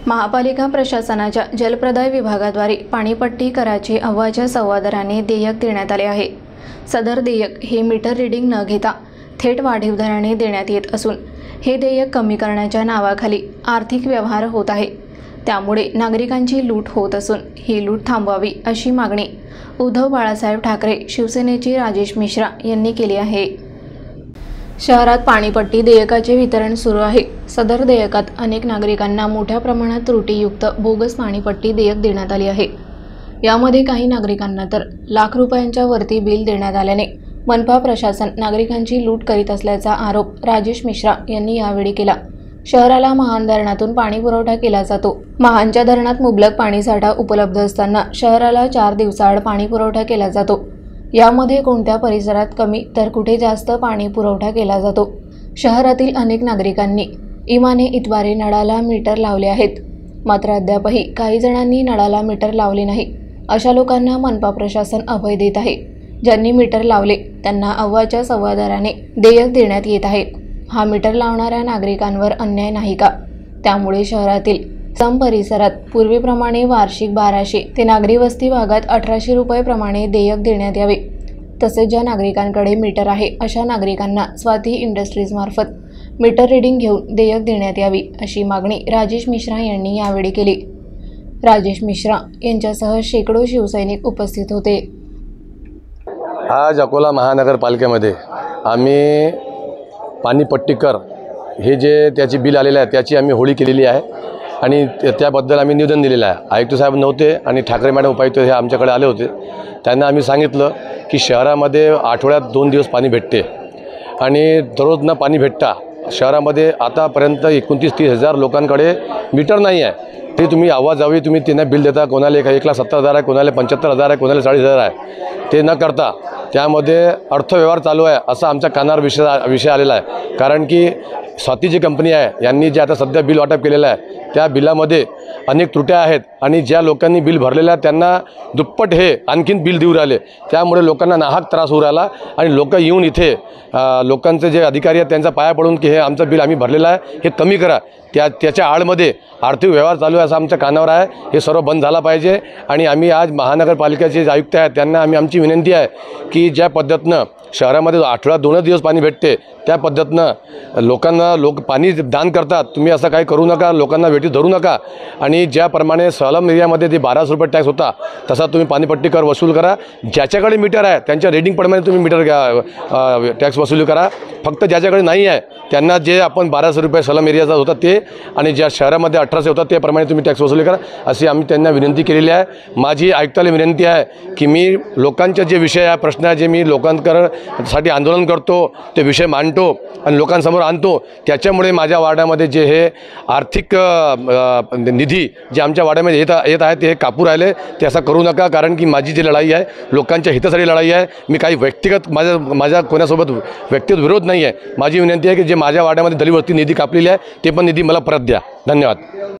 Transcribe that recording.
महापालिका प्रशासनाच्या जलप्रदाय विभागाद्वारे पाणीपट्टी कराचे अव्वाच्या सव्वादराने देयक देण्यात आले आहे। सदर देयक हे मीटर रीडिंग न घेता थेट वाढीव दराने देण्यात येत असून हे देयक कमी करण्याच्या नावाखाली आर्थिक व्यवहार होत आहे। त्यामुळे नागरिकांची लूट होत असून ही लूट थांबवावी अशी मागणी उद्धव बाळासाहेब ठाकरे शिवसेनेचे राजेश मिश्रा यांनी केली आहे। शहरात पाणीपट्टी देयकाचे वितरण सुरू आहे। सदर देयकात अनेक नागरिकांना मोठ्या प्रमाणात त्रुटीयुक्त बोगस पाणीपट्टी देयक देण्यात आली आहे। यामध्ये काही नागरिकांना तर लाख रुपयांच्या वरती बिल देण्यात आल्याने मनपा प्रशासन नागरिकांची लूट करीत असल्याचा आरोप राजेश मिश्रा यांनी यावेळी केला। शहराला महान धरणातून पाणी पुरवठा केला जातो। महानच्या धरणात मुबलक पाणीसाठा उपलब्ध असताना शहराला 4 दिवसाआड पाणी पुरवठा केला जातो। यामध्ये कोणत्या परिसरात कमी तर कुठे जास्त पाणी पुरवठा केला जातो। शहरातील अनेक नागरिकांनी इमाने इतबारे नळाला मीटर लावले आहेत, मात्र अद्यापही काही जणांनी नळाला मीटर लावले नाही। अशा लोकांना मनपा प्रशासन अभय देत आहे। ज्यांनी मीटर लावले त्यांना अव्वाच्या सव्वा दराने देयक देण्यात येत आहे। हा मीटर लावणाऱ्या नागरिकांवर अन्याय नाही का? त्यामुळे शहरातील सम परिसरात पूर्वीप्रमाणे वार्षिक 1200 ते नागरी वस्ती भागात 1800 रुपये प्रमाणे देयक देण्यात यावे। तसेच ज्या नागरिकांकडे मीटर आहे अशा नागरिकांना स्वाती इंडस्ट्रीज मार्फत मीटर रीडिंग घेऊन देयक देण्यात यावी अशी मागणी राजेश मिश्रा यांनी यावेळी केली। राजेश मिश्रा यांच्यासह शेकडो शिवसैनिक उपस्थित होते। आज अकोला महानगरपालिकेमध्ये आम्ही पाणीपट्टी कर हे जे त्याची बिल आलेले आहे त्याची आम्ही होळी केलेली आहे आणि त्याबद्दल आम्ही निवेदन दिलेलं आहे। आयुक्त साहेब नव्हते आणि ठाकरे मॅडम उपायुक्त हे आमच्याकडे आले होते। त्यांना आम्ही सांगितलं की शहरामध्ये आठवड्यात 2 दिवस पाणी भेटते आणि दररोज न पाणी भेटता शहरामध्ये आतापर्यंत 29-30 हजार लोकांकडे मीटर नाही आहे। ते तुम्ही आवाजावी तुम्ही त्यांना बिल देता, कोणाला 1,70,000 आहे, कोणाला 75,000 आहे, कोणाला 40,000 आहे। ते न करता त्यामध्ये अर्थव्यवहार चालू आहे असा आमच्या कानावर विषय आलेला आहे। कारण की स्वाती जी कंपनी आहे यांनी जे आता सध्या बिल वाटप केलेलं आहे त्या बिलामध्ये अनेक त्रुट्या आहेत आणि ज्या लोकांनी बिल भरलेलं आहे त्यांना दुप्पट हे आणखीन बिल देऊ राहिले। त्यामुळे लोकांना नाहक त्रास होऊ राहिला आणि लोक येऊन इथे लोकांचे जे अधिकारी आहेत त्यांचा पाया पडून की हे आमचं बिल आम्ही भरलेलं आहे हे कमी करा, त्याच्या आडमध्ये आर्थिक व्यवहार चालू आहे असं आमच्या कानावर आहे। हे सर्व बंद झालं पाहिजे आणि आम्ही आज महानगरपालिकेचे जे आयुक्त आहेत त्यांना आमची विनंती आहे की ज्या पद्धतीनं शहरामध्ये आठवड्यात 2 दिवस पाणी भेटते त्या पद्धतीनं लोकांना पाणी दान करतात, तुम्ही असं काही करू नका, लोकांना वेठी धरू नका। आणि ज्याप्रमाणे सलम एरियामध्ये जे 1200 रुपये टॅक्स होता तसा तुम्ही पाणीपट्टी कर वसूल करा। ज्याच्याकडे मीटर आहे त्यांच्या रेटिंगप्रमाणे तुम्ही मीटर टॅक्स वसूल करा। फक्त ज्याच्याकडे नाही आहे त्यांना जे आपण 1200 रुपये सलम एरियाचा होता ते आणि ज्या शहरामध्ये 1800 होता त्याप्रमाणे तुम्ही टॅक्स वसूल करा अशी आम्ही त्यांना विनंती केलेली आहे। माझी आयुक्ताला विनंती आहे की मी लोकांचे जे विषय आहे, प्रश्न आहे, जे मी लोकांसाठी आंदोलन करतो ते विषय मांडतो आणि लोकांसमोर आणतो। त्याच्यामुळे माझ्या वार्डामध्ये जे हे आर्थिक निधी जे आमच्या वार्डामध्ये येत आहे ते कापू राहिले, ते असं करू नका। कारण की माझी जी लढाई आहे लोकांच्या हितासाठी लढाई आहे। मी काही व्यक्तिगत माझ्या कोणासोबत व्यक्तिगत विरोध नाही आहे। माझी विनंती आहे की जे माझ्या वार्डामध्ये दलित वस्ती निधी कापलेली आहे ते पण निधी मला परत द्या। धन्यवाद।